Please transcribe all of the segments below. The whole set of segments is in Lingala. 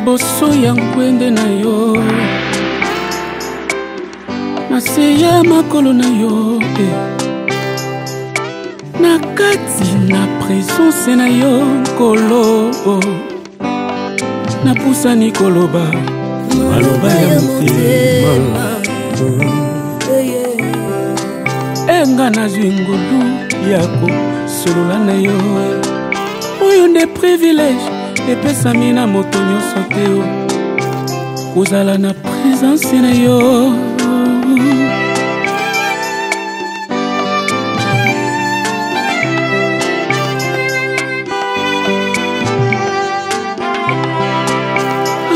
liboso ya nkwende na yo na se ya makolo na yo na kati na présence na yo nkolo napusani koloba maloba ya motema enga nazwi ngolu ya kosolola na yo oyo nde privilège epesami na moto nyonso te kozala na présence na yo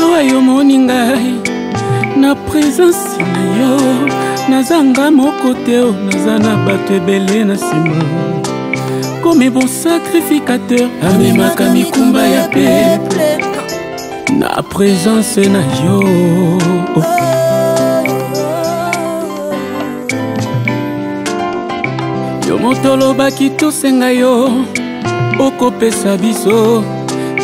awa yo moni ngai na présence na yo nazanga moko te naza na bato ebele na nsima comme bon sacrificateur amemaka mikumba ya peuple na présence na yo yo moto olobaki tosenga yo okopesa biso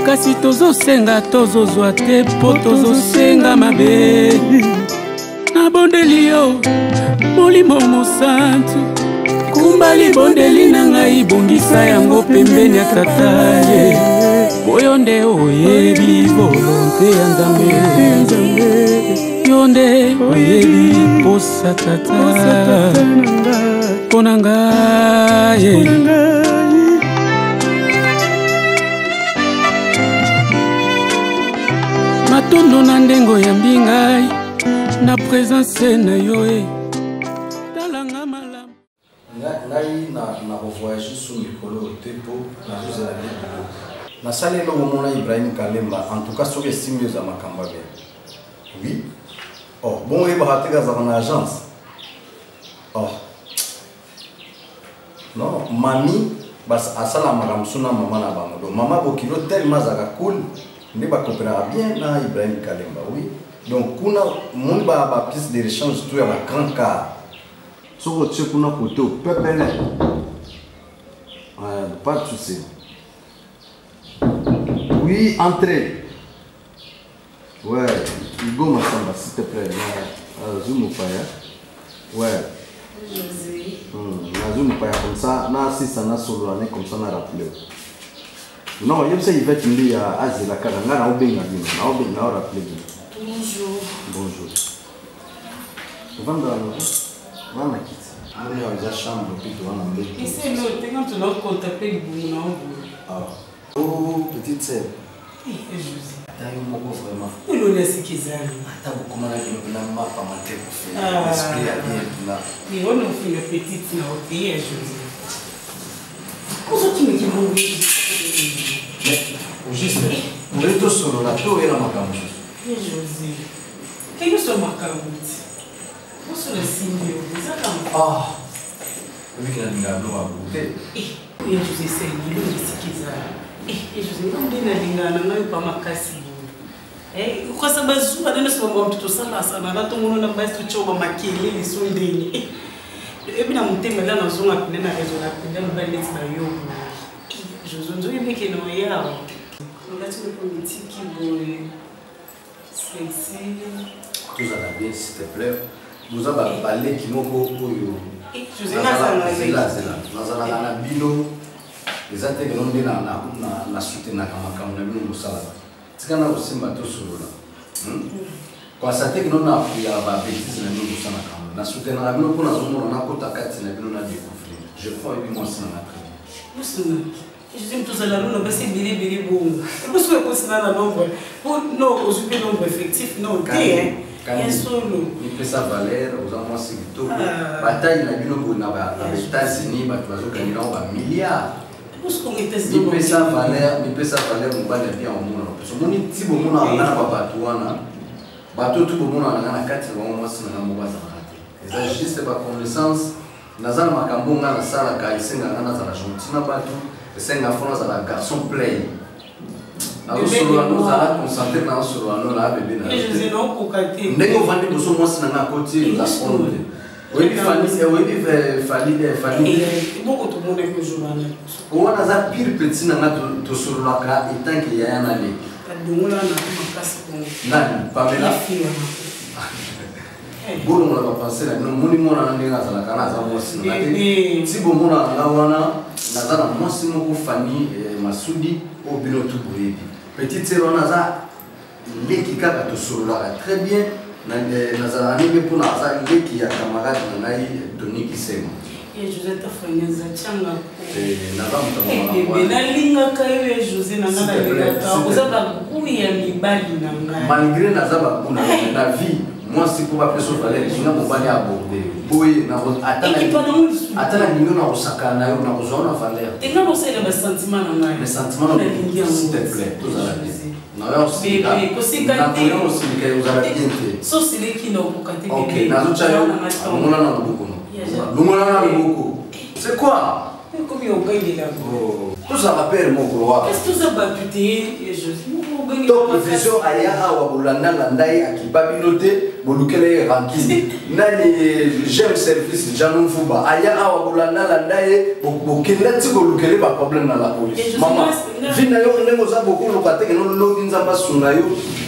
kasi tozosenga tozozwa te po tozosenga mabe nabondeli yo molimo mosantu kumba libondeli na ngai bongisa yango pembeni ya tata ye oyo nde oyebi volonté ya nzambe yo nde oyebi posa tata mpo na ngai matondo na ndengo ya mbingai na présence na yo talanga malamu ngai na revoyage sur mikolo te mpo nazozela libilo nasali eloko mona Ibrahim Kalemba en tout cas soki esimi oza makambo abe oui bon oyebaka te kazaka na agence non mami asala makambo so na mama na bango donc mama bokilo tellement azalaka cool nde bacoopéraka bien na Ibrahim Kalemba oui donc kuna moni bapiste de rechange to ya bagrand car soki otie kuna kote opepele pas de souci oui entrez ouais Hugo Massamba s'il te plaît zoom ou pas ouais zoom ou pas comme ça na assiste na solo année comme ça na rappeler non il y a ça il va timber à azela kala ngana obenga bino na obenga na rappeler bonjour bonjour Vanda kiti. Mwenye waza chambre pito wana mbeki. Ici no tenga tu leur contacter du bout na oh petite sœur. Josie. Tayo moko vraiment. Ulo laisse kizali. Ata bukoma na kino na mapa mate ko fe. Esprit ya bien là. Ni on a fait une petite na otie Josie. Kozo kimi kimoni. Au juste. Mureto solo la to era makambo. Josie. Quem eu sou macabuti? Posso assim meu, exatamente. Eu vi que ela enganou a boca. Eu José sei, ele disse que José não tem nada engano, não é para macasi. O que essa bazua dentro desse momento tu sala sana, lá todo mundo na base tu choba maquele, ele sondeni. Eu vi na mutema lá na zona que nem na região, que não vai nesse na yo. José não é que não é ela. Não dá tu me permitir que vou ceci. Tu já tá bem, s'il te plaît. Vous avez parlé qui m'ont beaucoup. José nazala na bino ezate que non dina na soutenir kama na bino musala tika na kusimba to solola kwa sate que non na ya ba bêtise na bino musala kama na soutenir na bino pona zomo na kota kati na bino na découvrir je crois que moi c'est na très bien je dis tous à la lune parce que bili bon parce que pour ça na nombre pour non aux nombre effectif non hein. Il peut sa valeur aux enfants c'est bataille na bino pour na États-Unis ba toazo kanina ba milliards il peut sa valeur on va bien au monde parce que moni tibo mona na ba batuana bato tout mona na kati ba mo sina na mo baza na te juste pas connaissance nazana makambo ngana sala ka isenga ngana za Argentina bato isenga France za garçon play. Nous allons concentrer dans ce roi là bébé na. Je sais non pour calter. Ndeko vandi boso mo sina na côté la sonde. Oui famille. Beaucoup tout monde que je m'en ai. On a za pire petit na to sur la ka etant que ya na le. dongola na makasi kongo. Nani? Pamela. Bolo mona ba penser la no moni mona ndinga za la kana za mosi na te. Si bo mona na wana na za na mosi moko Fanny Masudi au bino tout boyebi. Petite sœur na za leki kaka to solola très bien na za anime pour na za leki ya camarade na nai Tony Kisema. José tafanyeza changa na ba mtamona. Benalinga kayo ya José na ngana leka. Uzaba kuya libali na ngana. Malgré na za ba kuna na vie moi si pour pas personne fallait je n'ai pas abordé boy na atana ningo na osaka na yo na kozona valeur tenga bosela ba sentiment na ngai les sentiments s'il te plaît tous à la vie na yo aussi na yo aussi que vous avez bien fait so c'est qui na okate OK na zo chayo ngona na buku no ngona na buku c'est quoi comme yo gagne là tout ça rappelle mon gros qu'est-ce que ça va buter je donc vision aya awa bolanda landai akibabinote bolukele ranking nani j'aime service Janon Fuba aya awa bolanda landai bokenda ti bolukele ba problème na la police maman vina yo ndemo za beaucoup lokate ke no lobi nzamba suna yo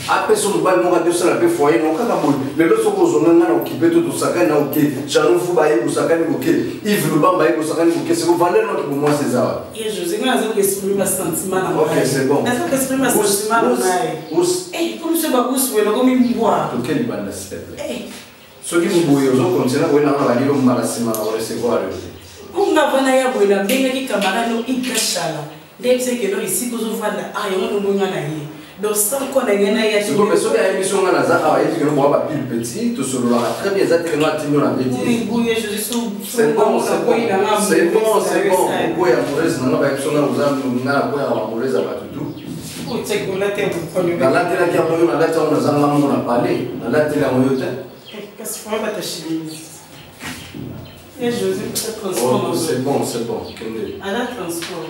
apeso mobali mo radio sala pe foyer no kaka mo le lo soko zonga na okipeto to sakana ok Janon Fuba ye busakani ok Yves Lubamba ye busakani ok c'est valeur no pour moi c'est ça et je sais que exprimer ma sentiment na OK c'est bon exprimer ma sentiment comme ce bagous ou comme une boire. Donc quelle bande s'il te plaît. Ce qui nous bouille aux autres continents, on a la ligne marasima à recevoir. On a vana ya boina benga ki camarade no ikashala. Dès que c'est que là ici que je vois là ah yo no monga na ye. Donc sans qu'on a gagné ya. C'est comme ça que émission na za ah il que nous boit pas pile petit tout solo là très bien ça que nous attendons la petite. Oui bouille je suis c'est bon c'est bon boy amoureuse na ba émission na uzambi na boy amoureuse ba tout. Dans la télé qui a pris la lettre, on a parlé. Dans la télé, on a dit. Qu'est-ce qu'il faut attacher? Et José, transport. C'est bon, c'est bon. À la transport.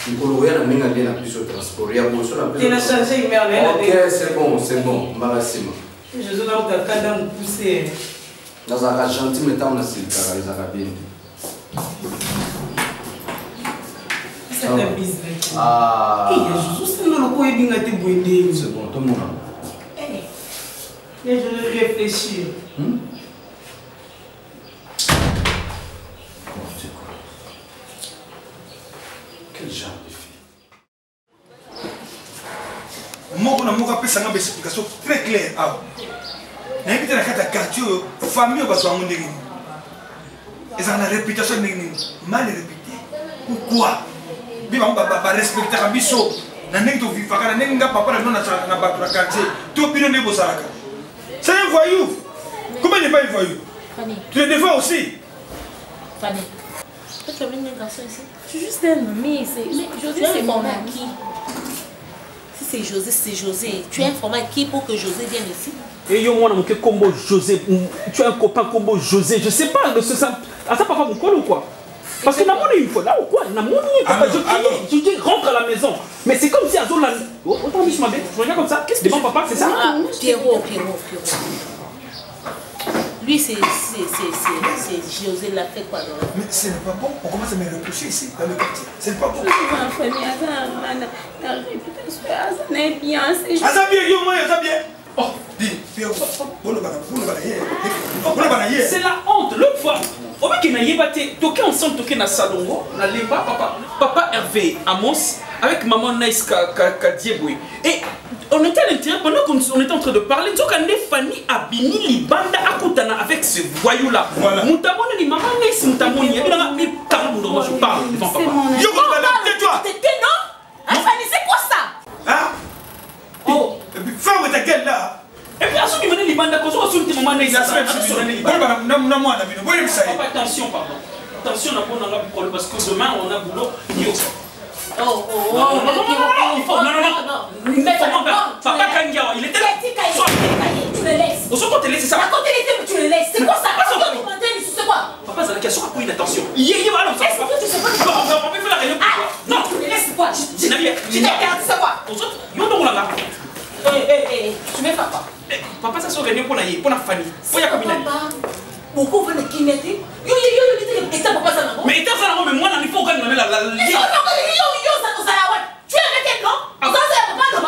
Il faut le voir, on a bien appris sur le transport. Il y a beaucoup de il a changé, il m'a ok, c'est bon. Marassima. José, on a quand même poussé. Dans un argentine, maintenant, on a c'est le carré arabien. C'est un business. Ah. Je suis le loco et bien été boudé. C'est bon, tout le monde. Et je réfléchis. Quel genre de fille? Moi, on a fait une explication très claire. On a invité la quartier, famille, on va se faire et ça a une réputation mal réputée. Pourquoi? Biba ba respecter Kabiso. Na neng to vivre na neng nga papa na na ba na quartier. To bino ne bosaraka. C'est un voyou. Comment il n'est pas un voyou? Fanny. Tu le défends aussi. Fanny. Tu as mis un garçon ici. Je suis juste un ami. Mais José, c'est mon acquis. Si c'est José, c'est José. Tu es informé qui pour que José vienne ici? Et yo moi mon combo José. Tu as un copain combo José. Je sais pas de ce ça. À ça papa mon quoi ou quoi? Parce que n'a une fois là ou quoi? N'a je dis rentre à la maison. Mais c'est comme si Azul là. Autant dit je m'appelle. Je regarde comme ça. Qu'est-ce que devant papa c'est ça? Pierrot. Lui c'est José l'a fait quoi? Mais ce n'est pas bon. On commence à me reprocher ici dans le quartier. Ce n'est pas bon. Oh, dis, Pierrot. C'est la honte. L'autre fois. Au mec qui n'a pas été toqué ensemble, toqué dans Salongo, dans Limba, papa Hervé Amos, avec maman Nice Kadieboui. Et on était à l'intérieur, pendant qu'on était en train de parler, nous avons Fanny Abini Libanda Akutana avec ce voyou-là. Voilà. Moutamone, ni maman Nice, Moutamone, il y a moi je parle devant papa. Tais-toi! T'étais non? Fanny, c'est quoi ça? Hein? Oh! Et puis, ferme ta gueule là! Et puis, à ce qui venait Libanda, quand on a maman Nice, attention, pardon. Attention, on a un problème parce que demain on a boulot. Non. Papa Kangia, il était là. Tu le laisses. Au second, tu le laisses, c'est ça. Tu le laisses. C'est quoi ça? C'est quoi? Papa, ça n'a qu'à se rappeler d'attention. Il y a alors ça. Est-ce que tu sais pas? On peut faire la réunion. Non, tu le laisses quoi? Tu t'es perdu, c'est quoi? Yo non là. Tu me fais quoi? Papa, ça se réunion pour la Fanny. Pour la cabine. Beaucoup vont le kidnapper. Yo, papa ça non. Mais ça non, mais moi il faut quand même la. Tu es avec elle non? Ça c'est papa non?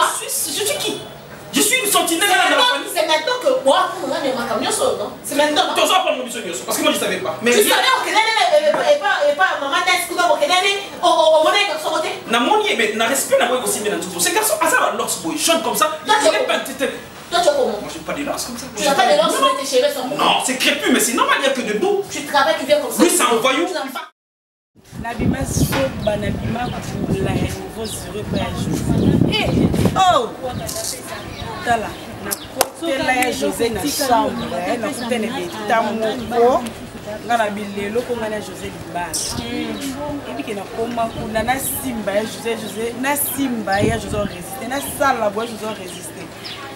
C'est maintenant. Tu vas prendre mon bisou, parce que moi je savais pas. Tu savais que pas maman n'est-ce que na moni mais na respect na moi aussi bien tout. Ces garçons azar leur boy chante comme ça. Toi tu es comment? Moi j'ai pas des lances comme ça. Tu n'as pas de lances sur tes cheveux sans. Non, c'est crépus mais c'est normal, il y a que de dos. Tu travailles, tu viens comme ça. Oui, c'est un voyou. Nabima soba nabima kula nouveau zéro page. Oh. Tala. Na kotela ya José na chambre, na kutene beta moko. Ngana bilelo ko ngana José libala. Ebike na koma kuna na simba ya José na simba ya José résister na sala bois José résister.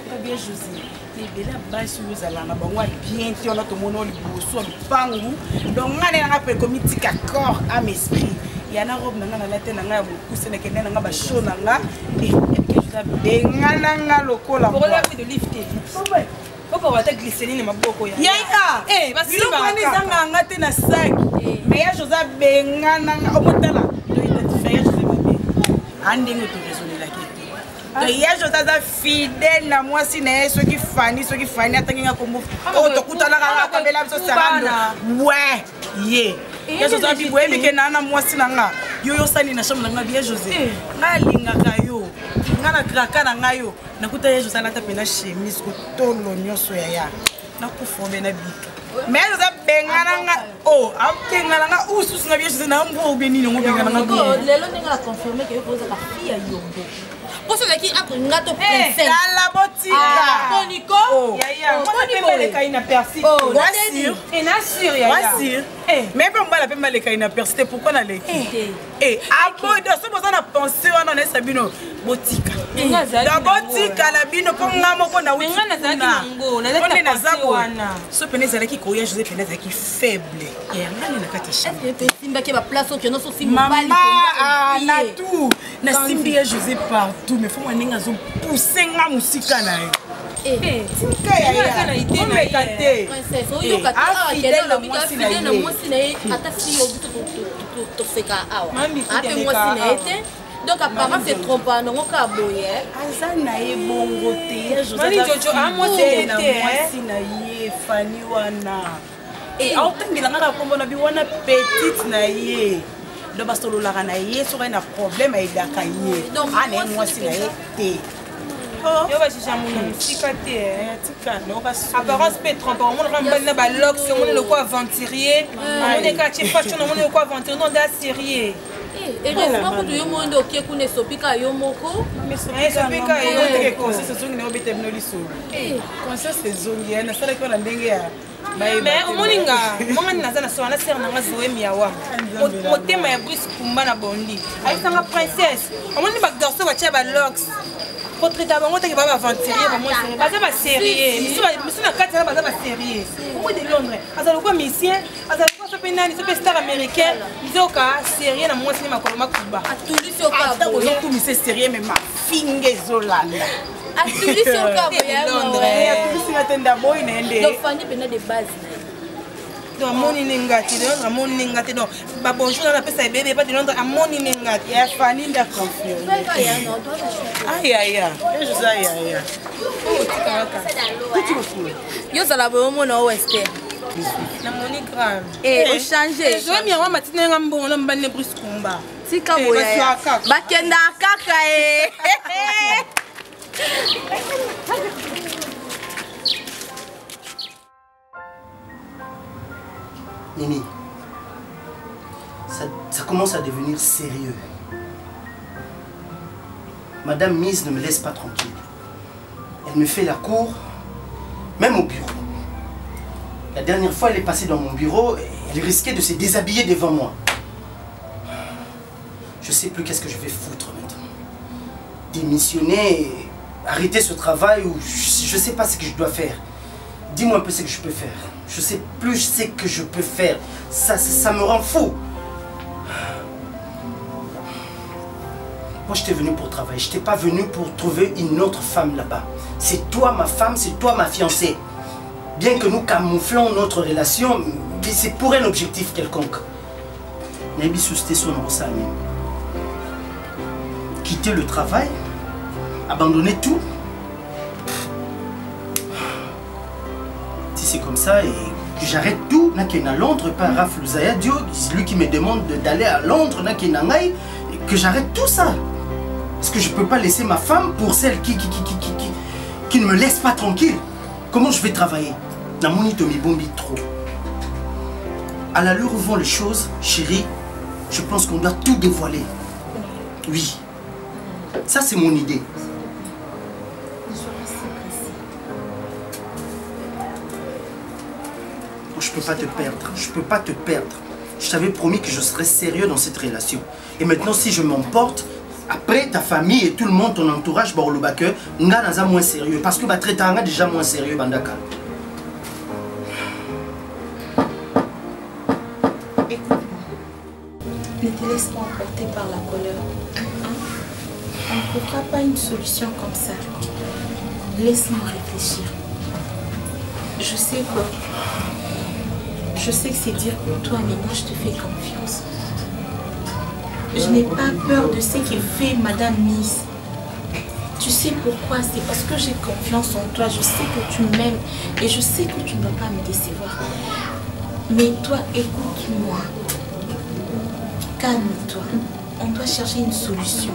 Pas bien José. Mais là bas sur les alana bon bien ti on a tout mon liboso pangu donc ngana na pe comité corps âme esprit ya na robe ngana na tena ngana beaucoup na kena ngaba show na nga et que je t'abe ngana nga lokola pour la vie de lifter papa va te glycérine maboko ya ya basi ngana zanga ngate na sac mais ya José bengana nga omotala do identifier José Babé andingo to raisonner la question donc il y a José fidèle na moi si na ceux qui fani atanginga kombo o to kutana ka kabela biso sarando ouais ye ya José bi boye bike na moi si na nga yo sani na chambre na nga bien José nga lingaka yo nga na kraka na nga yo nakuta ya José na tapena chemise ko tolo nyoso ya na kufobe na bika mais José bengana nga oh abengana nga ususu na bien José na mbo benini ngo bengana nga ko lelo ninga la confirmer que yo poza ka fille ya yombo. Pour ceux qui ont un gâteau princesse. La botica. Tonico. Moi, je peux les caïna persil. Oh, nassir. Et nassir, ya. Nassir. Mais pas moi la peine les caïna persil. Pourquoi on allait? Ah bon, de ce besoin à penser on est sabino botica. La botica la bino pour ngamo ko na wuti. Ngana za kinango, na za na zabo. So peneza la ki ko ya José peneza ki faible. Et ngani na kati cha. Est-ce que simba ki ba place au kiono so simba bali. Maman na tout. Na simbi ya José partout. Mais faut moi ninga zo pousser nga musika na ye. Tika ya na ite na ite. Princesse, oyo kata kele lo bika fide na mwasi na ye ata si yo buto to feka awa. Ape mwasi na ete. Donc apparemment c'est trompant non ka boye. Aza na ye bongo te ya José. Mani Jojo amwasi na mwasi na ye fani wana. Et autengela nga kombo na bi wana petite na ye. Do bastolo la na ye so na problème ay daka ye. Ana mwasi na ye te. Yo va chercher mon musika te tika no ba apparence peut trompant on ramba na ba lox on le quoi aventurier on est quartier fashion on est quoi aventurier non da sérieux. Heureusement que tu monde OK kune sopika yo moko mais sopika yo te ko c'est ce zongi na obete no lisolo comme ça c'est zongi na sala ko na ndenge ya mais omoninga mongani nazana so na ser na ngazoe miawa motema ya Brice Kumba na bondi aisanga princesse omoni ba garçon ba tia ba lox portrait d'abord que va aventurier ba moi c'est ba sérieux monsieur na kati ba sérieux au de Londres azalo quoi mission azalo quoi so penani so star américain nzoka sérieux na moi c'est ma koloma kuba atuli so ka bo zo tout monsieur sérieux mais ma finge zolanda atuli so ka bo ya Londres atuli singa tenda boy nende donc fani pena de base donc amoni ningati de Londres amoni ningati donc ba bonjour na pesa bébé pas de Londres amoni ningati ya fani nda confirme aïe aïe je sais aïe aïe yo sala bo mo na wester na moni grave et changer je vais mi wa matina ngambo na mbane Brice Kumba tika boya bakenda kaka Nini, ça commence à devenir sérieux. Madame Mise ne me laisse pas tranquille. Elle me fait la cour, même au bureau. La dernière fois, elle est passée dans mon bureau et elle risquait de se déshabiller devant moi. Je sais plus qu'est-ce que je vais foutre maintenant. Démissionner, arrêter ce travail ou je sais pas ce que je dois faire. Dis-moi un peu ce que je peux faire. Je sais plus ce que je peux faire. Ça me rend fou. Moi, je t'ai venu pour travailler. Je t'ai pas venu pour trouver une autre femme là-bas. C'est toi ma femme, c'est toi ma fiancée. Bien que nous camouflons notre relation, mais c'est pour un objectif quelconque. Nabi Sousté son Rosani. Quitter le travail, abandonner tout. Tu c'est comme ça et que j'arrête tout, à Londres, pas Raph Louzaya Dio, c'est lui qui me demande d'aller à Londres, que j'arrête tout ça. Parce que je ne peux pas laisser ma femme pour celle qui ne me laisse pas tranquille. Comment je vais travailler? Trop. À l'allure où vont les choses, chérie, je pense qu'on doit tout dévoiler. Oui. Ça, c'est mon idée. Je peux pas te perdre. Je peux pas te perdre. Je t'avais promis que je serais sérieux dans cette relation. Et maintenant, si je m'emporte, après ta famille et tout le monde, ton entourage, nga naza moins sérieux. Parce que traitant déjà moins sérieux, bandaka. Ne te laisse pas emporter par la colère. On ne trouvera pas une solution comme ça. Laisse-moi réfléchir. Je sais que c'est dire pour toi, mais moi je te fais confiance. Je n'ai pas peur de ce que fait Madame Miss. Tu sais pourquoi? C'est parce que j'ai confiance en toi. Je sais que tu m'aimes et je sais que tu ne vas pas me décevoir. Mais toi, écoute-moi. Calme-toi. On doit chercher une solution.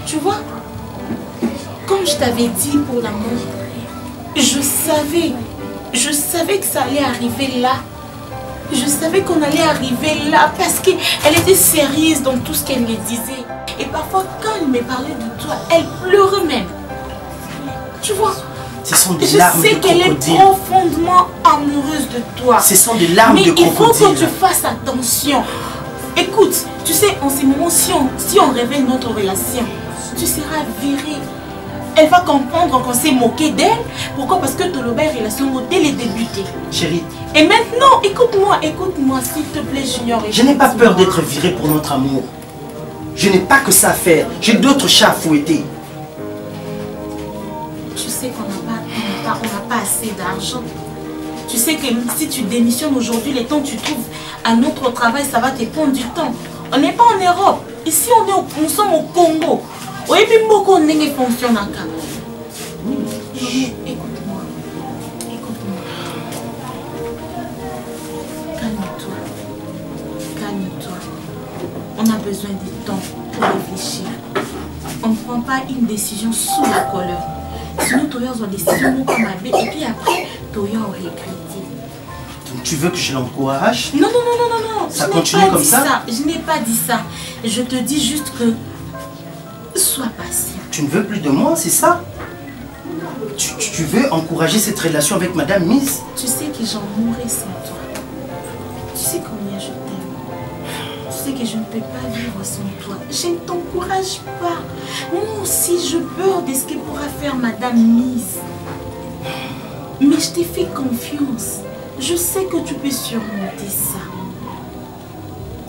Tu vois, comme je t'avais dit pour l'amour, je savais que ça allait arriver là. Je savais qu'on allait arriver là parce qu'elle était sérieuse dans tout ce qu'elle me disait. Et parfois, quand elle me parlait de toi, elle pleurait même. Tu vois, ce sont des larmes de crocodile. Je sais qu'elle est profondément amoureuse de toi. Ce sont des larmes de crocodile. Mais il faut que tu fasses attention. Écoute, tu sais, en ces moments, si on révèle notre relation, tu seras viré. Elle va comprendre qu'on s'est moqué d'elle. Pourquoi? Parce que tu as une relation dès les débutés. Chérie. Et maintenant, écoute-moi, s'il te plaît, Junior. Je n'ai pas peur d'être viré pour notre amour. Je n'ai pas que ça à faire. J'ai d'autres chats à fouetter. Tu sais qu'on n'a pas assez d'argent. Tu sais que si tu démissionnes aujourd'hui, le temps que tu trouves un autre travail, ça va te prendre du temps. On n'est pas en Europe. Ici, nous sommes au Congo. Oui, puis beaucoup on fonctionne encore. Écoute-moi. Calme-toi. On a besoin de temps pour réfléchir. On ne prend pas une décision sous la colère. Sinon, tu as une décision comme et puis après, tu as regretté. Donc tu veux que je l'encourage? Non. Ça continue comme ça? Je n'ai pas dit ça. Je te dis juste que sois patient. Tu ne veux plus de moi, c'est ça? Tu veux encourager cette relation avec Madame Miss? Tu sais que j'en mourrai sans toi. Tu sais combien je t'aime. Tu sais que je ne peux pas vivre sans toi. Je ne t'encourage pas. Moi aussi, je peur de ce que pourra faire Madame Miss. Mais je t'ai fait confiance. Je sais que tu peux surmonter ça.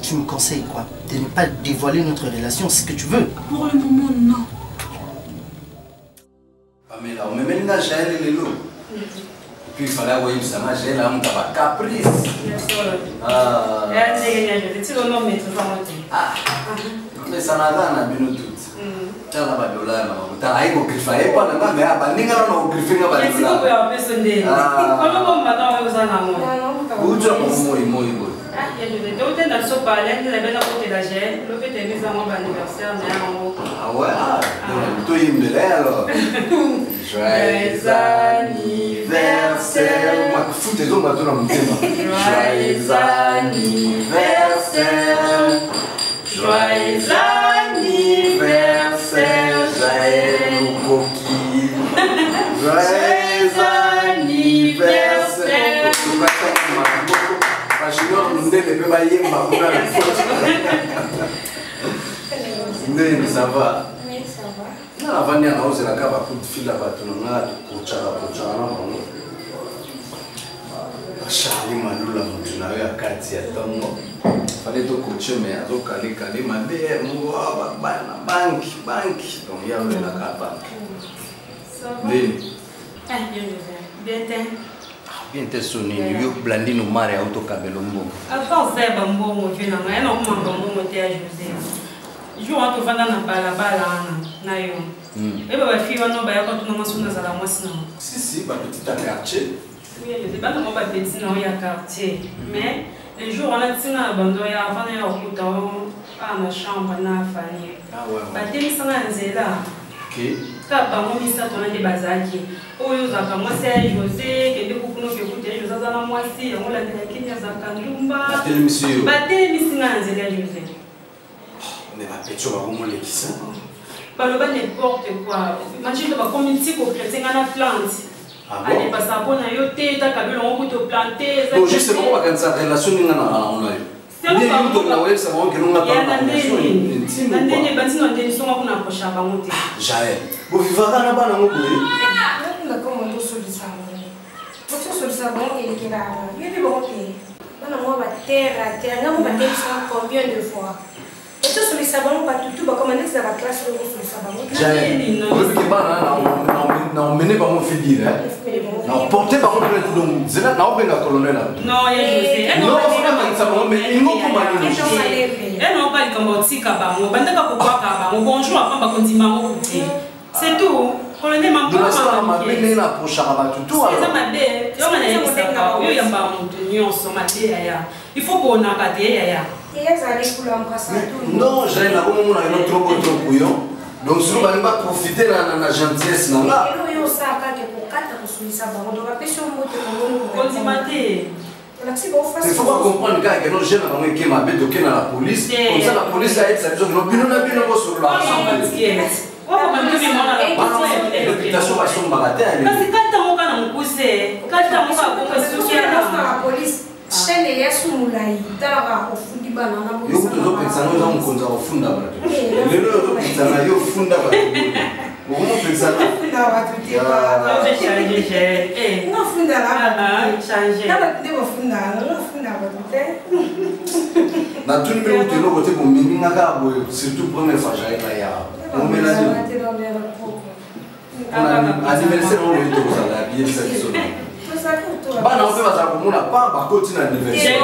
Tu me conseilles quoi? De ne pas dévoiler notre relation, c'est ce que tu veux? Pour le moment, non. Pamela, on me met dans Jaël et Lélo. Puis il fallait avoir une sama Jaël, on a caprice. Mais ça n'a rien à bien tout. Tu as la badola, tu as un griffe, et pas la mais à Baninga, on a griffé la badola. Ah ouais, tout est bien alors. Joyeux anniversaire. Moi, fous tes hommes à tout dans mon thème. Joyeux anniversaire. Joyeux anniversaire, Jaël Coquille. Joyeux anniversaire. Ça va? Oui, ça va. Avant de la coup de fil là-bas, tu as Charlie Manoula, tu n'as eu à Katia Tongo. Fallait te coacher, mais à Zokali Kali, ma mère, banque. Donc il y a eu la banque. Ça va? Bien, bien te sonné, you blandi no mare auto cabelombo. Avant ça, bambo mo vina, mais non mo bambo mo te ajouter. Je want to vanda na balabala na yo. Et baba fi wana ba ya kwa tuna masuna za la mwasi na. Si, bah petit quartier. Oui, je sais pas comment on va petit dans le quartier. Mais les jours, on a dit que on a fait une chambre, on a fait. Ah ouais. Bateau, ça a été là. Ok. Quand on a mis ça, on a des bazaki. Oh, il y a moi, c'est José, qui est beaucoup plus que José, à moi aussi, on l'a dit qu'il y a Zakandumba. Bateau, monsieur. Bateau, il y a José. Mais ma pétio va vraiment les qui ça. Pas le bas n'importe quoi. Imagine que comme une petite chrétien à la plante. Ah bon? Allez, parce qu'on a yoté, t'as qu'à on peut te planter. Donc justement, on va sa relation on a eu. C'est un peu comme la web, ça va que l'on a pas de relation intime. Nandene bati no ndeni songa kuna posha bangote. Jaël. Vous vivez là bas na ngoko. On a comment on solution. Votre solution bon il est là. Il est bon que. On a moi terre, on va dire ça combien de fois. Et tout sur les savons pas tout comme on est dans la classe sur les savons. Jaël. Vous que bana na mené par mon fille hein. Na porter par mon donc zela na obenga colonel. Non, il y a José. Non, ça va mais il m'a pas dit. Elle n'a pas dit comme tika bango. Banda ka kokwa ka bango. Bonjour après ba kondima ngo kuti. C'est tout. Colonel m'a pas dit. Na prochaine ba tout. C'est ma belle. Yo na ya saka. Yo ya ba mutu nyonso mate ya. Il faut qu'on a pas de ya. Non, j'ai la comme on a un trop bouillon. Donc si on va profiter de la gentillesse non là. Il faut pas comprendre que nos jeunes ont été mal éduqués dans la police. Comme ça la police a été ça nous bino na bino sur la réputation va son bagatelle. Parce que quand on va nous pousser, quand on va la police chaîne yesu mulai tara ofundi bana na yo kutozo pensana yo zamukonza ofunda bato lelo yo pensana yo funda bato ngomo pensana funda bato te ba je changer eh no funda la changer na ba te funda no funda bato te na tout numéro de l'autre côté pour mininga ka boy surtout première fois j'arrive là ya on met là anniversaire on est tous à la bien cette semaine. Bana on peut pas komona pa ba koti na anniversaire.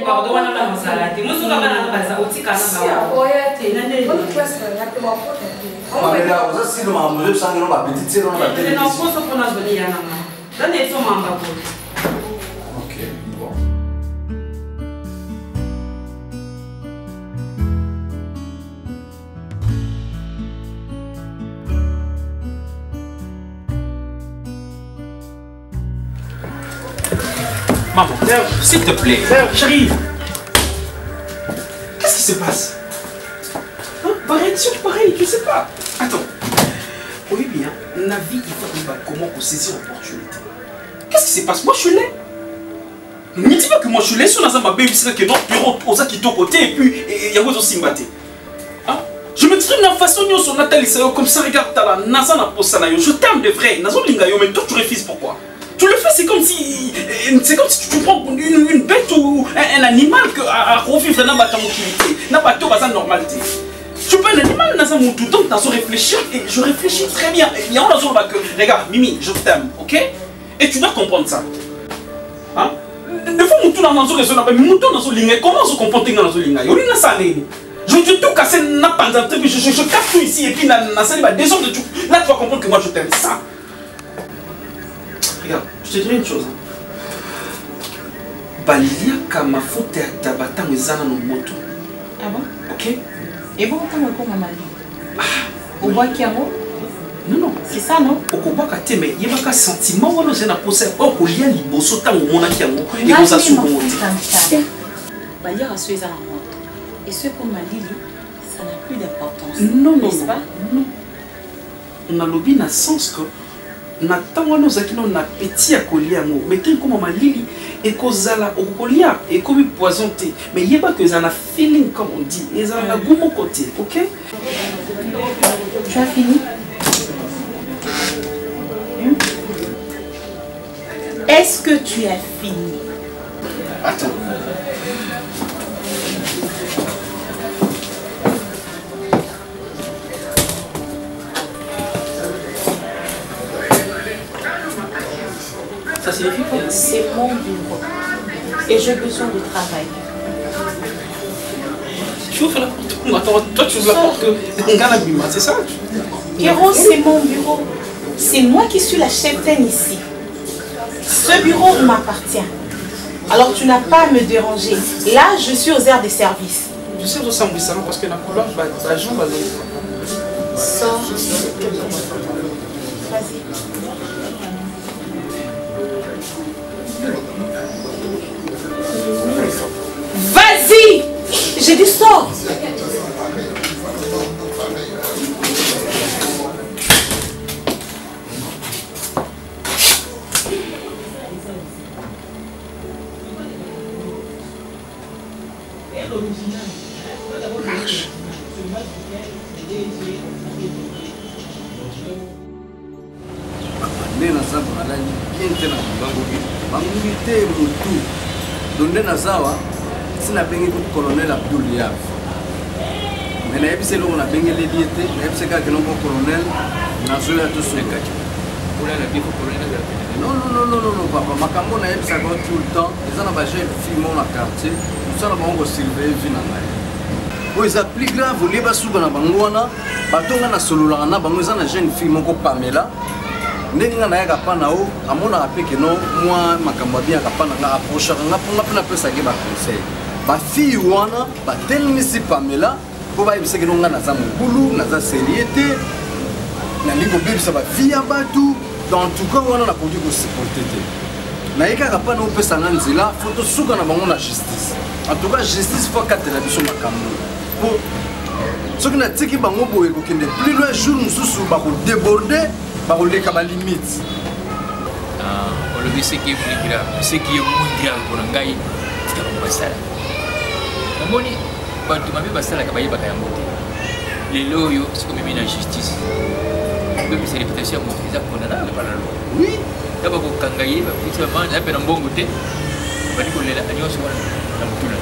Pardon wana na msalati. Musuka bana baza utika na ba. Oya te na ne. On classe ya te ba pota. On là on ça si le maman je sens que on va petite sœur on va télévision. Non, faut se prendre joli yana. Dans les sommes en bas. OK, bon. Maman, s'il te plaît. Chérie. Qu'est-ce qui se passe? Hein? Pareil, je sais pas. Attends. Oui bien, la vie, il faut comment saisir l'opportunité. Qu'est-ce qui se passe? Moi, je suis laid. Ne me dis pas que moi, je suis laid. Si on a ma baby, c'est que notre bureau, on a qui est au côté, et puis, il y a aussi mbaté. Hein? Je me dis de la façon dont on a Nathalie, comme ça, regarde, t'as la nasa na posanayo. Je t'aime de vrai. Nazo lingayo, mais toi, tu refuses pourquoi? Tu le fais, c'est comme si tu prends une bête ou un animal à revivre dans la tranquillité, dans la normalité. Tu peux un animal dans un monde tout le temps, tu as réfléchir et je réfléchis très bien. Il y a un jour que, regarde, Mimi, je t'aime, ok? Et tu dois comprendre ça. Hein? Des fois, tout dans notre raison, mais tout dans notre ligne, comment se comporter dans notre ligne? Je vais tout casser, je casse tout ici et puis dans la salle, des hommes de tout. Là, tu vas comprendre que moi je t'aime. Ça. Regarde, je te dirai une chose. Balia kama faute ya tabata mwezana no moto. Ah bon? Ok? Et bon, comment on a mal? Au bois qui a mot? Non. C'est ça, non? Au combat kate mais il y a un sentiment où nous avons posé au collier liboso tant au mona qui a mot et vous a souvent. Balia a sué à la moto. Et ce qu'on m'a dit, ça n'a plus d'importance. Non. N'est-ce pas? Non. On a lobby dans le sens que Nathan nous a na petit à collier à mot mais qui comme malili et kozala au collier et comme poisonté mais il y a pas que ça a feeling comme on dit et ça a goût mon côté, ok? Tu as fini? Est-ce que tu as fini? Attends. Ça signifie quoi? C'est mon bureau. Et j'ai besoin de travail. Tu ouvres la porte. Attends, toi tu ouvres la porte. C'est ça? Kéro, c'est mon bureau. C'est moi qui suis la cheftaine ici. Ce bureau m'appartient. Alors tu n'as pas à me déranger. Là, je suis aux aires des services. Je sais ressemble ça parce que la couleur, la jambe, Sors. Vas-y. Vas-y! J'ai dit sors! Marche. nde naza malali bien te na bangungi te motu do nde nazawa si nabengi kutu colonel Abdul Yav me nayebisi eloko nabengeleli ye te nayebisi kaka eloko colonel nazoya tosolekaki non papa makambo nayebisaka tout le temps eza na bajeune fille mo na quartier mosala bango kosurveille vie na ngai oyo eza plus grave olie basuka na bango wana batonga na sololaka na bango eza na jeune fille moko Pamela ndenge nga nayaka pa na o amonaka mpe keno mwa makambo abiaka pa na nga approchaka nga mponga mpe napesaki baconseil bafille wana batelemisi Pamela mpo bayebisa keno nga naza mokulu naza serie te nalingi kobebisa bafille ya bato dans tout cas wana nakoki kosiporte te naye kaka mpa na opesa nga nzela fo tosuka na bango na justice en tout cas justice fo akatela biso makambo mpo soki natiki bango boye kokende plus loin jour mosusu bakodéborde bakoleka balimite olobi ce qui est plus grave ce qui est moins grave mpona ngai tika bango basala omoni bato mabe basalaka bayebaka yango te lelo oyo soki omemi na justice obebisa réputation ya moto eza condamnable par la loi oui ya bakokanga ye bakokisa bamana ya mpe na mbongo te bandi kolela nyonso wana na motuna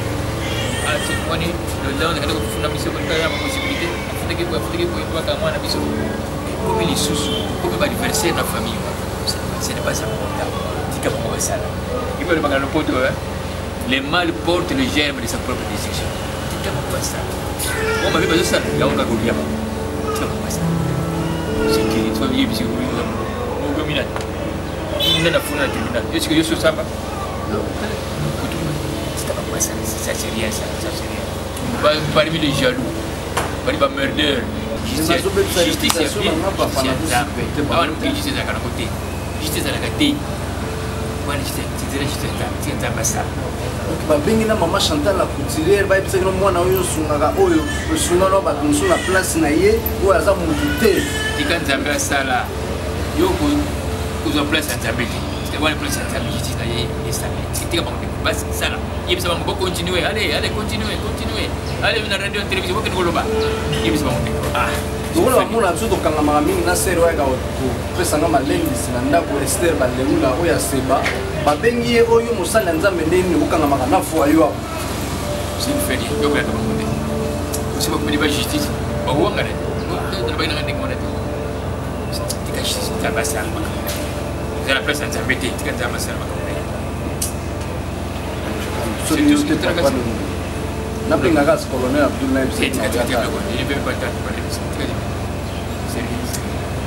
wani lolanda kofunda biso kaya baposibilité afutaki boye baka mwana biso comme lisusu comme baadversaire na famille ce n'est pas important tika bango basala ipo lebaka na poto le mal porte le germe de sa propre destruction tika bango basala o mabe bazosala yango kaka kolia bango tika bango basala sécurité soit bien bisiko au dominat nda na funa na tribunal est-ce que yo so samba tika bango basala ça c'est rien ça c'est rien parmi les jaloux parmi les murdeurs justice ya bien justice ezalaka na kote justice ezalaka te wana justice nzambe asala babengi na mama Chantal la couturière bayebisaki no mwana oyo osungaka oyo osungana wa bato mosusu na place na ye oyo aza motu te tika nzambe asala yo kozwa place ya nzambe te wana place ya nzambe justice na ye esala tika bango basala yebisa bango bocontinue allez continue allez na radio télévision bokende koloba yebisa bango te lokola bamona biso tokangamaka mingi na sere oyaka kopesanga malendisi na ndako Ester balengula oyo aseba babengi ye oyo mosali ya nzambe ndeni okangamaka na fwa yo apo sinferi yokolaka bango te osi bakomeli ba justice bakowanga ne nabakinaka ndenge wana te tika justice nzambe asala makambo eza na place ya nzambe te tika nzambe asala makambo napengaka si colonel Abdul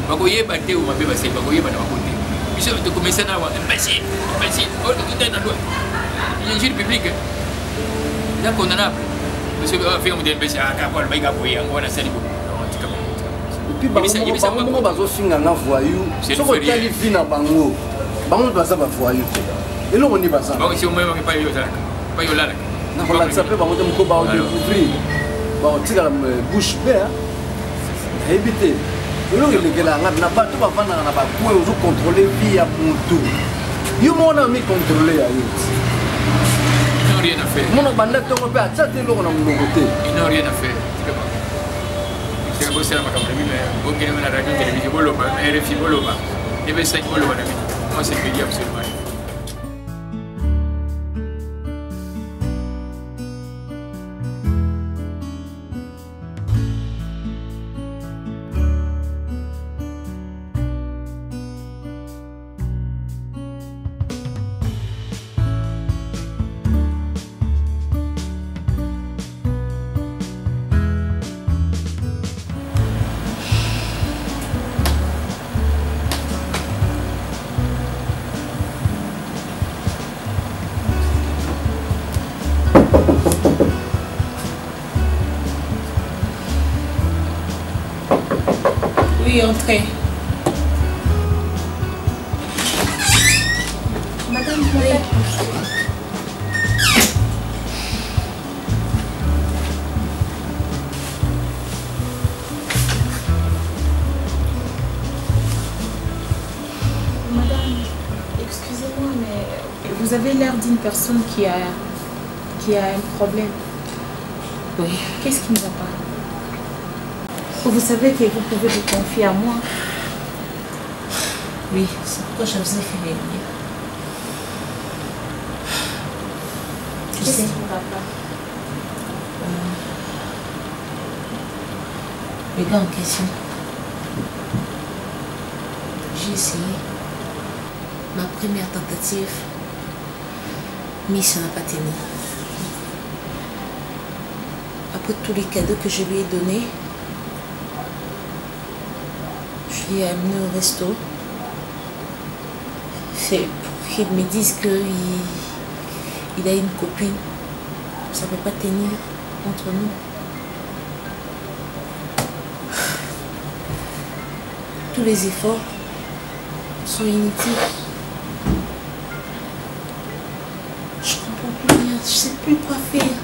bakoyeba te mabe basali bakoyeba na bango te biso tokomesa na wa imbécile otokuta na loi injure publique eza condamnable biso afika moto imbécile akapona bayika boye yango wana asali bango moko bazofinga na voyou soki otali vi na bango bango baza bavoyou te eloko nde baza bayolalaka nakolakisa mpe bango te moko baodécouvrir baotikala bouche be nayebi te eloko elekelaka nga na bato bavandaka na bapoint ozocontrôle vie ya motu yo mona micontrôle ya yo mona banda ntongo mpe atia te eloko na monoko te bosala makambo na bino bokende na radio télévision boloba na RFI boloba ebesaki boloba na bino moi c'est pédi absolument Oui, entrez. Madame, oui. Madame, excusez-moi, mais vous avez l'air d'une personne qui a un problème. Oui. Qu'est-ce qui ne va pas? Vous savez que vous pouvez vous confier à moi. Oui, c'est pourquoi je vous ai fait venir. Qu'est-ce qui ne va pas? Le gars en question. J'ai essayé. Ma première tentative, mais ça n'a pas tenu. Après tous les cadeaux que je lui ai donnés, je lui ai amené au resto. C'est pour qu'il me dise qu'il a une copine. Ça ne peut pas tenir entre nous. Tous les efforts sont inutiles. Je comprends plus rien, je ne sais plus quoi faire.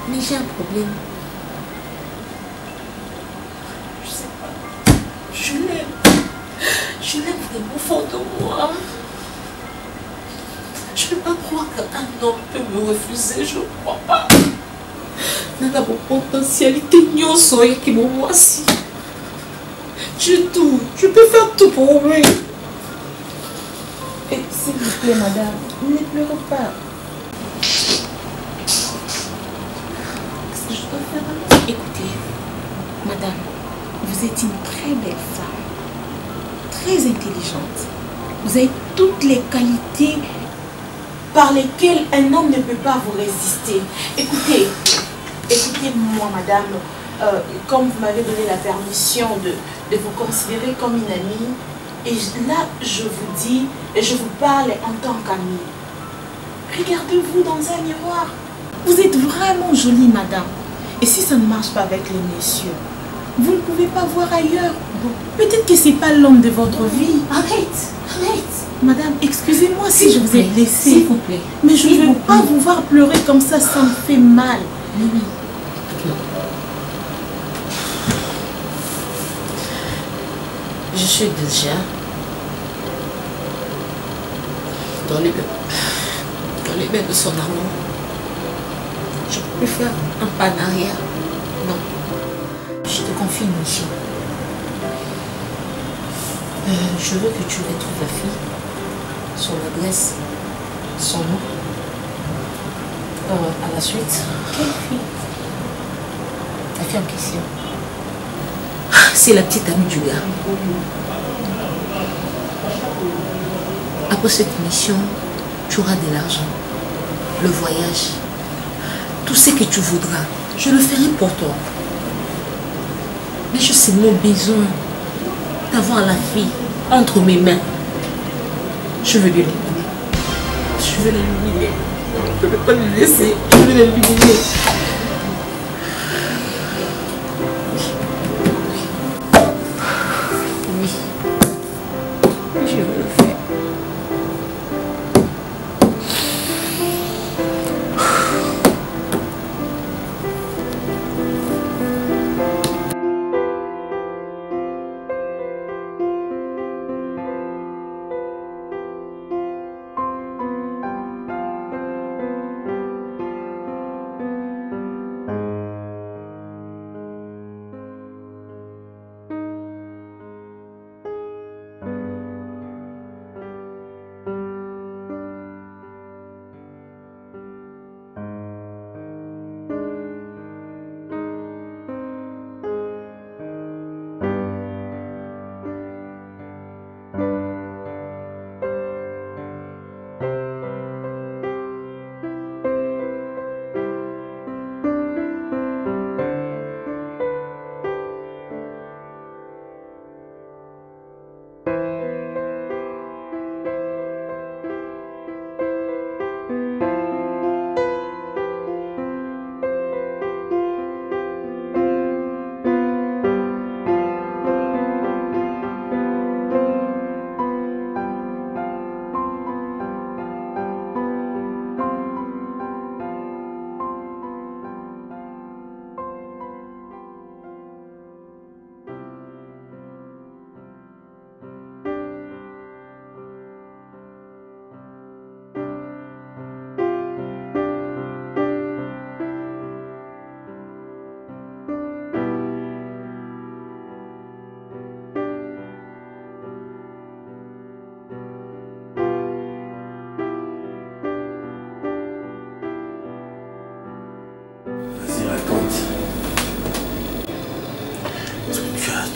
Mais j'ai un problème. Je sais pas. Je l'aime. Je l'aime vraiment au fond de moi. Je ne peux pas croire qu'un homme peut me refuser, je ne crois pas. Nana mon potentialité nyonso et qui me voici. J'ai tout. Je peux faire tout pour lui. Et s'il vous plaît, madame, ne pleurez pas. Qu'est-ce que je dois faire alors? Écoutez, madame, vous êtes une très belle femme, très intelligente. Vous avez toutes les qualités par lesquelles un homme ne peut pas vous résister. Écoutez-moi, madame, comme vous m'avez donné la permission de vous considérer comme une amie, et là, je vous dis, et je vous parle en tant qu'amie. Regardez-vous dans un miroir. Vous êtes vraiment jolie, madame. Et si ça ne marche pas avec les messieurs, vous ne pouvez pas voir ailleurs. Peut-être que ce n'est pas l'homme de votre vie. Arrête. Madame, excusez-moi si je vous ai blessé. S'il vous plaît. Mais je ne veux pas vous voir pleurer comme ça me fait mal. Oui. Je suis déjà dans les mains de son amour. Je ne peux plus faire un pas en arrière. Non. Je te confie une mission. Je veux que tu retrouves la fille, son adresse, son nom. À la suite. Quelle fille? La fille en question. C'est la petite amie du gars. Après cette mission, tu auras de l'argent, le voyage, tout ce que tu voudras. Je le ferai pour toi. Mais je sais mon besoin d'avoir la fille entre mes mains. Je veux l'éliminer. Je veux l'éliminer. Je ne peux pas le laisser. Je veux l'éliminer. Je veux le faire.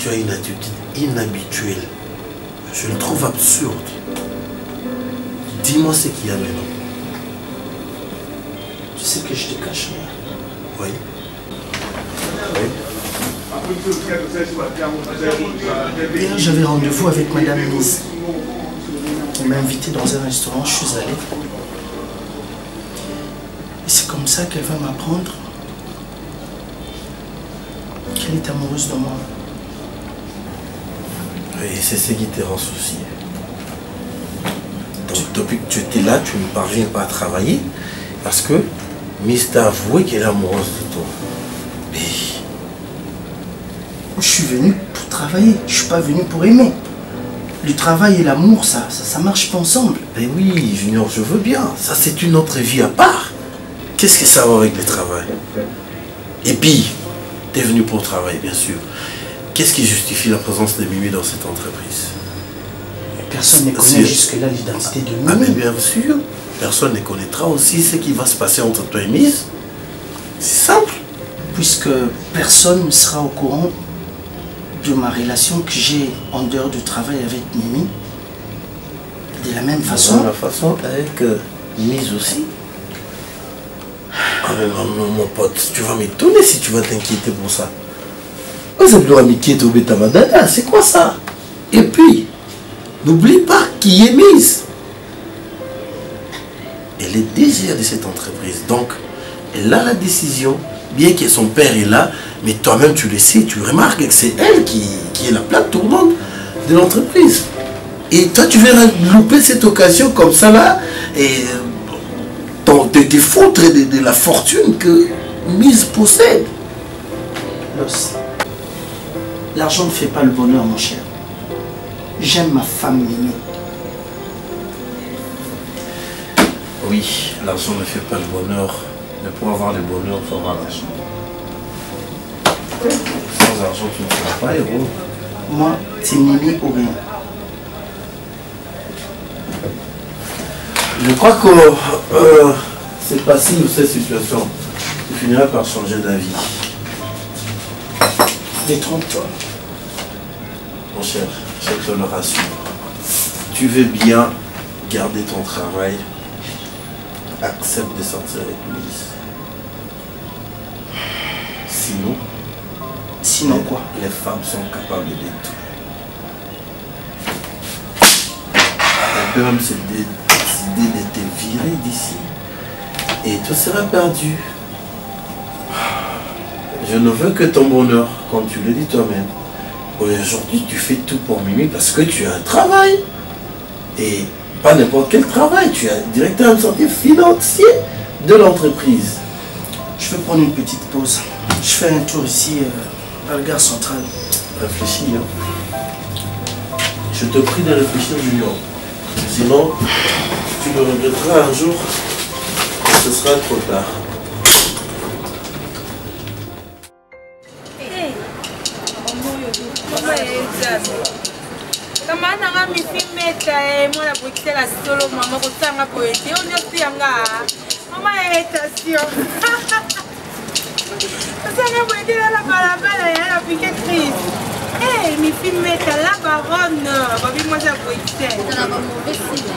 tu as une attitude inhabituelle. Je le trouve absurde. Dis-moi ce qu'il y a maintenant. Tu sais que je te cache rien. Oui. Hier, j'avais rendez-vous avec Madame Mise. Elle m'a invité dans un restaurant, je suis allé. Et c'est comme ça qu'elle va m'apprendre qu'elle est amoureuse de moi. Et c'est ce qui te rend souci. Donc depuis que tu étais là, tu ne parviens pas à travailler parce que Miss t'a avoué qu'elle est amoureuse de toi. Mais... Je suis venu pour travailler, je ne suis pas venu pour aimer. Le travail et l'amour, ça marche pas ensemble. Mais oui, Junior, je veux bien. Ça, c'est une autre vie à part. Qu'est-ce que ça va avec le travail? Et puis, tu es venu pour travailler, bien sûr. Qu'est-ce qui justifie la présence de Mimi dans cette entreprise? Personne ne connaît jusque-là l'identité de Mimi. Ah mais bien sûr. Personne ne connaîtra aussi ce qui va se passer entre toi et Miss. C'est simple. Puisque personne ne sera au courant de ma relation que j'ai en dehors du travail avec Mimi. De la même façon. De la façon avec Miss aussi. Ah mais mon pote, tu vas m'étonner si tu vas t'inquiéter pour ça. Ça doit m'inquiéter au bêta madada, c'est quoi ça? Et puis, n'oublie pas qui est Miss. Elle est DG de cette entreprise, donc elle a la décision, bien que son père est là, mais toi-même tu le sais, tu remarques que c'est elle qui est la plaque tournante de l'entreprise. Et toi tu viens louper cette occasion comme ça là, et te foutre de la fortune que Miss possède. L'argent ne fait pas le bonheur, mon cher. J'aime ma femme Mimi. Oui, l'argent ne fait pas le bonheur, mais pour avoir le bonheur, il faut avoir l'argent. Sans argent, tu ne seras pas héros. Moi, c'est Mimi ou rien. Je crois que c'est facile de cette situation. Tu finiras par changer d'avis. Détrompe-toi. Mon cher, je te le rassure. Tu veux bien garder ton travail. Accepte de sortir avec Miss. Sinon quoi? Les femmes sont capables de tout. Elles peuvent même se décider de te virer d'ici. Et tu seras perdu. Je ne veux que ton bonheur, comme tu le dis toi-même. Aujourd'hui, tu fais tout pour Mimi parce que tu as un travail. Et pas n'importe quel travail. Tu es directeur administratif financier de l'entreprise. Je vais prendre une petite pause. Je fais un tour ici à la gare centrale. Réfléchis. Hein. Je te prie de réfléchir, Junior. Sinon, tu le regretteras un jour. Et ce sera trop tard. Kamana mifimeta mwana bwikela solo mama kutanga poete onyo tianga mama station Sanga bwikela la balabala ya la piquet crise mifimeta la baronne babi moi ça bwikela ça va mauvais signe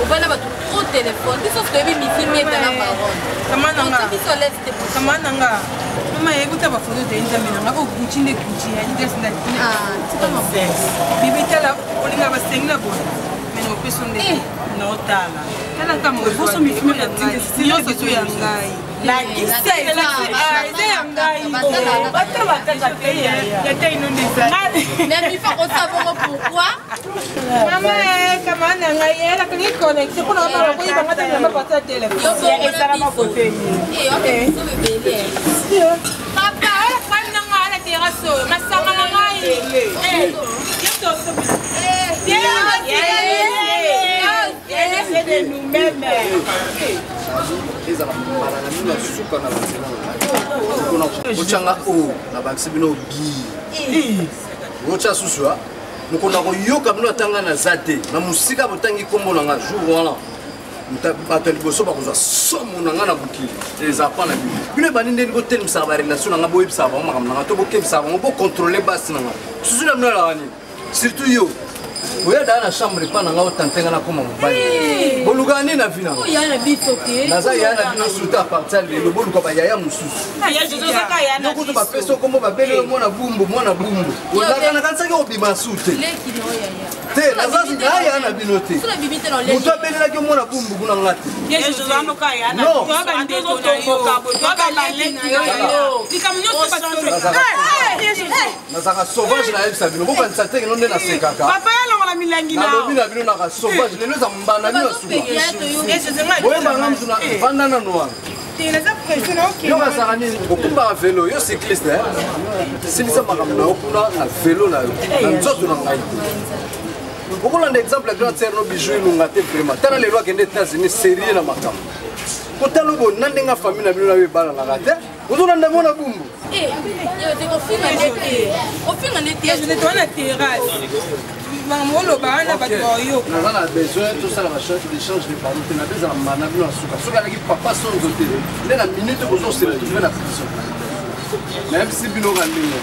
on va là trop téléphone ça ce que mifimeta la baronne kamana nga mama écoute ba photo de nzambe nga o Gucci ne Gucci ya ndi sinda c'est pas mon sexe bibi tala olinga ba sengla bo mais no peso nde no tala tala kama o boso mi fimi na tinga sio so ya ngai la kisa ila ya ngai batala kaka ya tai no ndisa mais mi fa ko savoir pourquoi mama kamana nga yela kali connect ko na ba ko ibanga tala ba pata téléphone ya esala ma photo ni papa femme na nga ala terrasse masanga na ngai c'est de nous-mêmes. Ochanga o na bakisi bino bi. Ocha susua. Mukona ko yoka bino tanga na zate. Na musika botangi kombo na nga jour wana. bato ya liboso bakozwa somo na nga na mokili eza pa na bino bino ebandi ndeni botelemisa barelation na nga boyebisa bango makambo na nga to bokebisa bango bocontrôle basi na nga susu na bino elaka nini surtout yo oya daa na chambre epa na nga otante nga nakoma mobali boluka nini na vi na nga naza yaya na bino surtout apartir ya lelo boluka bayaya mosusu yokutu bapesi okombo babeli mwana bumbu olakanakanisa obima su te te nazaya na bino te moto abelelaki omona bumbu kuna nga te nazaka sauvage nayebisa bino bokanisa teke no nde nasekaka nalobi na bino naka sauvage lelo eza mbanda bino suka boyebanga mtu na vanda nano wana yo kasaka nini okumbaka velo yo cycliste silisa makambo na yo kuna na velo na yo na nzoto na ngai te okolanda exemple ya grand sere no bijou elunga te vraiment tala lelo akende états-unis serie na makambo kotala obo na ndenge ya famille na bino nayo ebalanaka te ozolanda mona bumbu naza na besoin tosalaka échange de parole te nabezala mbana bino na suka soki alaki papa sonzo te nde na minute kozosela trouve na prison nayebisi bino ka ndenge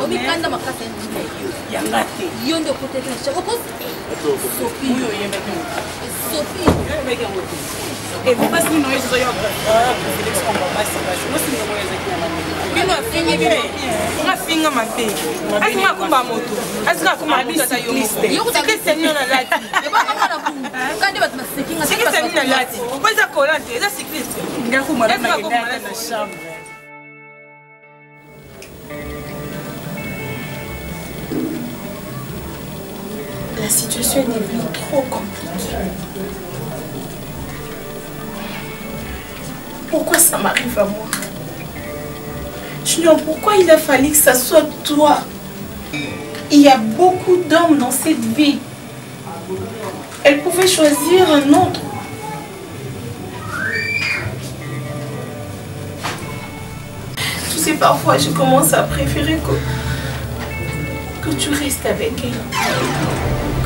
obikanda makasa yanga te yo ndio koteka shako Sophie yo yembeke Sophie yembeke moto e basi no yezo yo Felix komba basi basi no singa boyeza kina bino afinga bire ngafinga mabe asima kumba moto asika kumba moto ta yo yo kutaka senyo na lati e ba kama na bungu kandi bat masekinga senyo na lati okweza kolante eza cycliste ngakumara na chambre. La situation est devenue trop compliquée. Pourquoi ça m'arrive à moi? Junior, pourquoi il a fallu que ça soit toi? Il y a beaucoup d'hommes dans cette vie. Elle pouvait choisir un autre. Tu sais, parfois je commence à préférer que tu restes avec elle.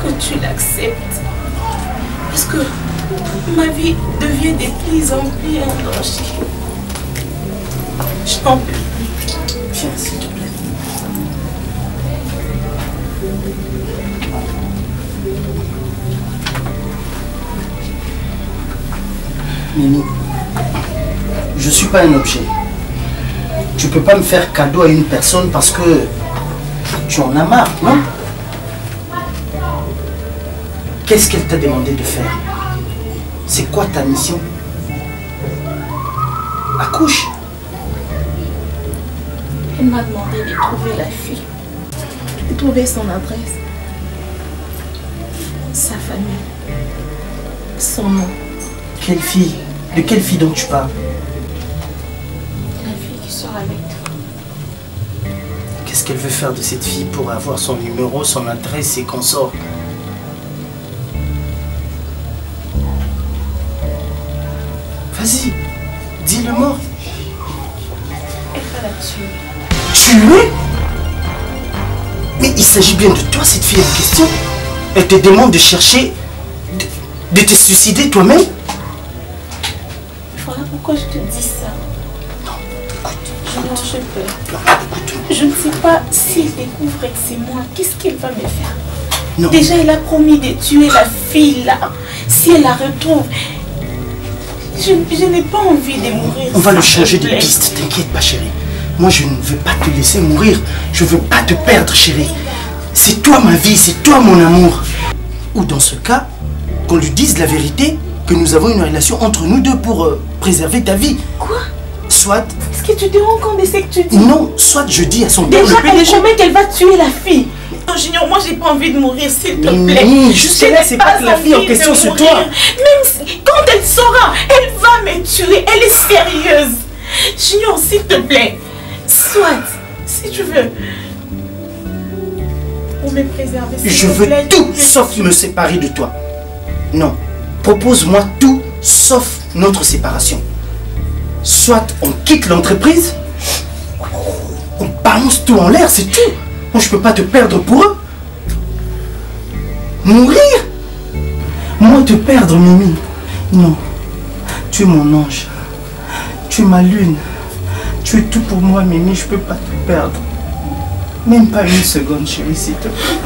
Que tu l'acceptes. Parce que ma vie devient de plus en plus en danger. Je n'en peux plus. Viens, s'il te plaît. Mimi, je suis pas un objet. Tu peux pas me faire cadeau à une personne parce que tu en as marre, non? Qu'est-ce qu'elle t'a demandé de faire? C'est quoi ta mission? Accouche. Elle m'a demandé de trouver la fille, de trouver son adresse, sa famille, son nom. Quelle fille? De quelle fille dont tu parles? La fille qui sort avec toi. Qu'est-ce qu'elle veut faire de cette fille pour avoir son numéro, son adresse et consorts? Vas-y, dis-le-moi. Elle va la tuer. Tuer? Mais il s'agit bien de toi, cette fille en question. Elle te demande de chercher, de te suicider toi-même. Voilà pourquoi je te dis ça. Non, écoute. Non, je peux. Non, écoute. Je ne sais pas si elle découvre que c'est moi. Qu'est-ce qu'elle va me faire? Non. Déjà, elle a promis de tuer la fille là. Si elle la retrouve... Je n'ai pas envie de mourir. On va le changer de piste, t'inquiète pas chérie. Moi je ne veux pas te laisser mourir. Je ne veux pas te perdre chérie. C'est toi ma vie, c'est toi mon amour. Ou dans ce cas, qu'on lui dise la vérité, que nous avons une relation entre nous deux pour préserver ta vie. Quoi? Soit... Est-ce que tu te rends compte de ce que tu dis? Non, soit je dis à son père... Déjà elle promet qu'elle va tuer la fille. Non, Junior, moi j'ai pas envie de mourir, s'il te plaît. Juste là, c'est pas que la fille en question, c'est toi. Même quand elle saura, elle va me tuer. Elle est sérieuse. Junior, s'il te plaît. Soit, si tu veux. Pour me préserver, je veux tout sauf me séparer de toi. Non, propose-moi tout sauf notre séparation. Soit on quitte l'entreprise, on part balance tout en l'air, c'est tout. Moi, je peux pas te perdre pour eux. Mourir? Moi, te perdre, Mimi? Non. Tu es mon ange. Tu es ma lune. Tu es tout pour moi, Mimi. Je peux pas te perdre. Même pas une seconde, chérie, s'il te plaît.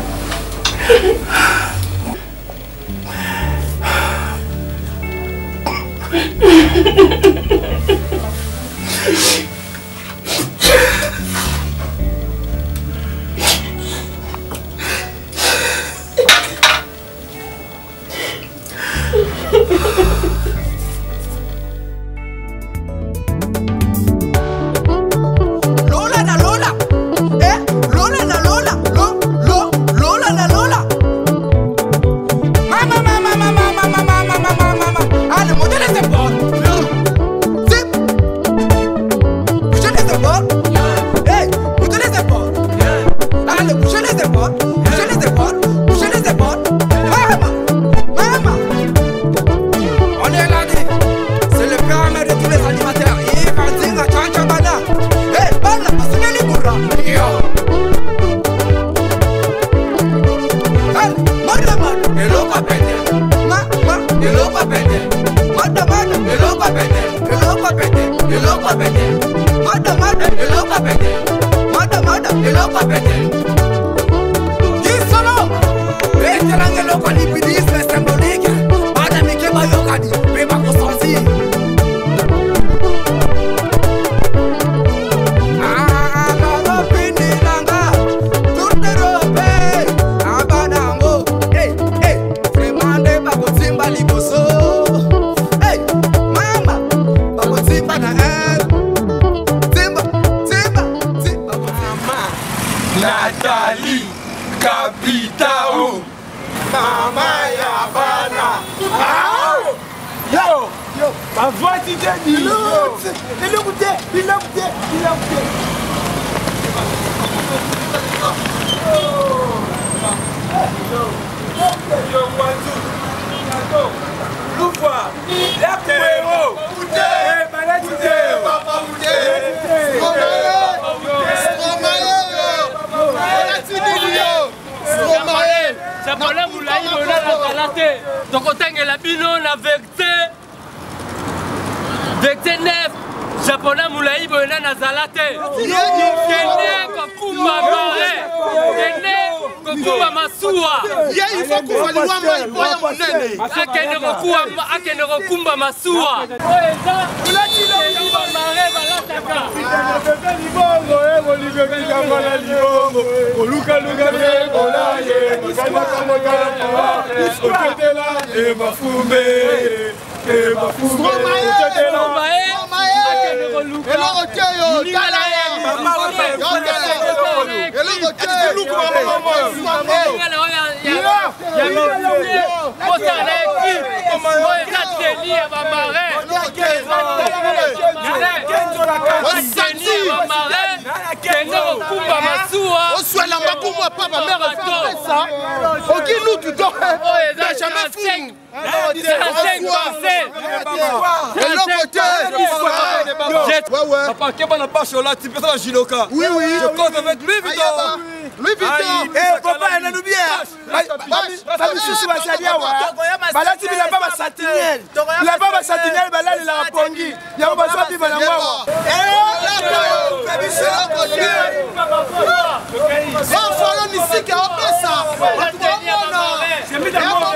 Papa, qu'est-ce qu'on a pas sur là? Tu peux la Giloka? Oui, oui. Je compte avec Louis Vuitton. Louis Vuitton. Eh, papa, elle a nous bien. Bah, monsieur, c'est ma saliawa. Bah, là, tu n'as pas ma satinelle. Il n'a pas ma satinelle, bah, là, il a pongi. Il y a un besoin de vivre à la main. Eh, là, monsieur, ça, follow ici, qui a fait ça. J'ai mis dans mon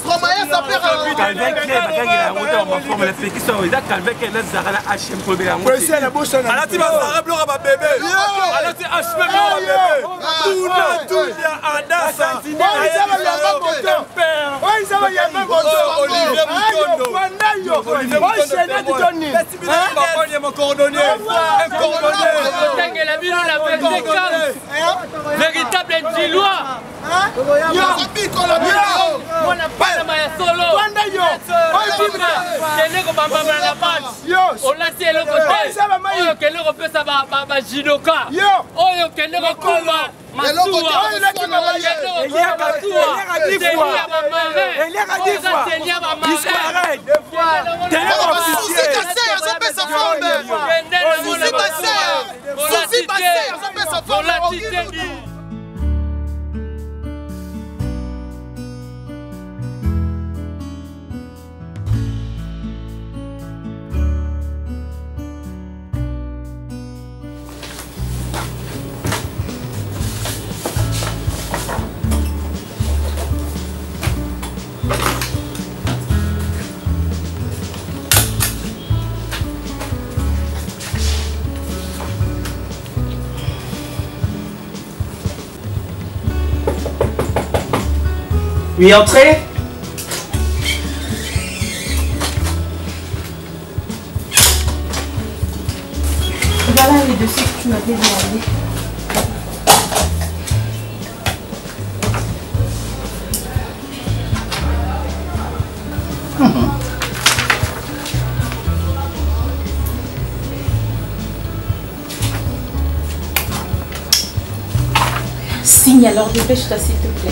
Stromae, ça perd calvaire clair bakangi la moto en forme la petit ça ils a calvaire clair là zara la HM pour bien moto policier la bouche on a ti ba zara bloquer ba bébé ala ti HM tout ya adasa ils ça va y avoir moto Olivier Mukondo mon cordonnier la ville la véritable Djilois on n'a pas la maille solo on l'a dit le côté quel est ça va Jidoka oh quel est le combat Oui, entrez. Voilà les dossiers que tu m'avais demandé. Signe alors, dépêche-toi s'il te plaît.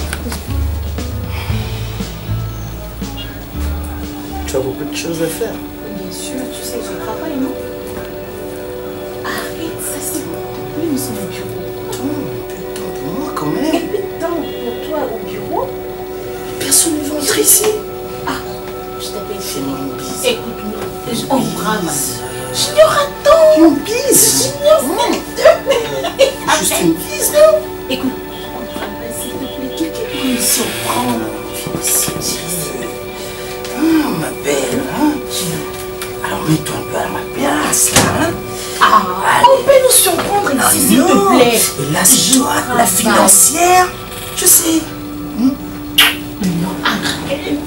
Tu as beaucoup de choses à faire. Bien sûr, tu sais que je travaille, non? Arrête, ça c'est bon. Oui, nous sommes au bureau. Un peu de temps pour moi quand même. Un peu de temps pour toi au bureau? Personne ne va entrer ici. Ah, je t'appelle. Fais-moi une bise. Écoute-moi, embrasse. J'ignore, attends. Une bise. J'ignore, juste une bise, non? Écoute, embrasse s'il te plaît. Quelqu'un peut me surprendre. Ma belle, hein? Alors mets-toi un peu à ma place, là, hein? Ah, on peut nous surprendre ici, s'il te plaît. Et là, c'est toi, la financière. Je sais. Non, arrête.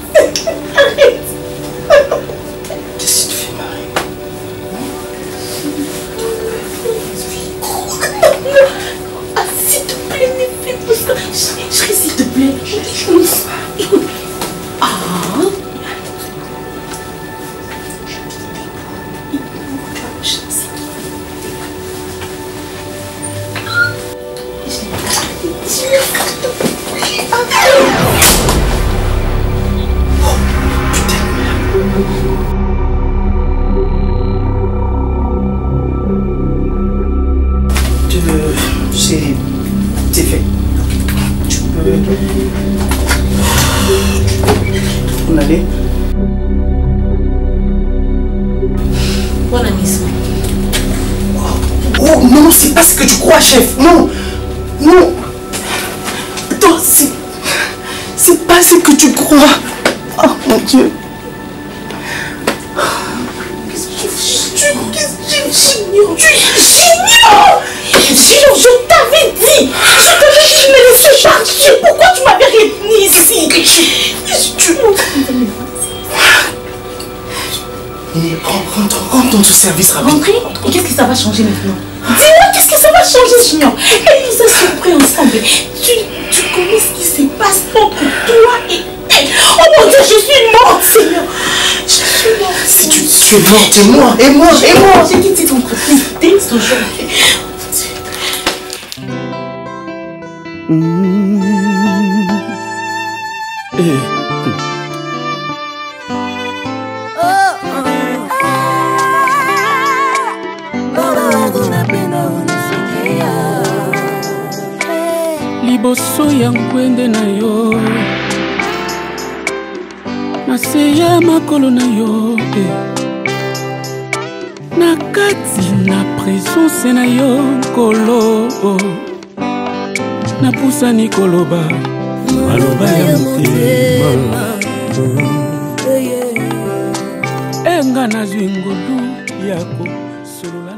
Arrête. Qu'est-ce que tu fais marrer? Ah, s'il te plaît, ne fais pas ça. Chérie, s'il te plaît. Écoute. Ah. C'est fait. Tu peux en aller. Bon ami, oh non, c'est pas ce que tu crois, chef. Non, non. Attends, c'est pas ce que tu crois. Oh mon Dieu. Je t'avais dit de me laisser partir. Pourquoi tu m'avais retenu ici? Rentre dans ce service rapide. Rentrer? Et qu'est-ce que ça va changer maintenant? Dis-moi, qu'est-ce que ça va changer, Junior? Elle nous a surpris ensemble. Tu connais ce qui se passe entre toi et elle. Oh mon Dieu, je suis morte, Seigneur. Je suis morte. Si tu es morte, et moi. J'ai quitté ton entreprise dès aujourd'hui. liboso ya nkwende na yo na se ya makolo na yo na kati na présence na yo nkolo napusani koloba maloba ya motema nga nazwi ngolu ya kosolola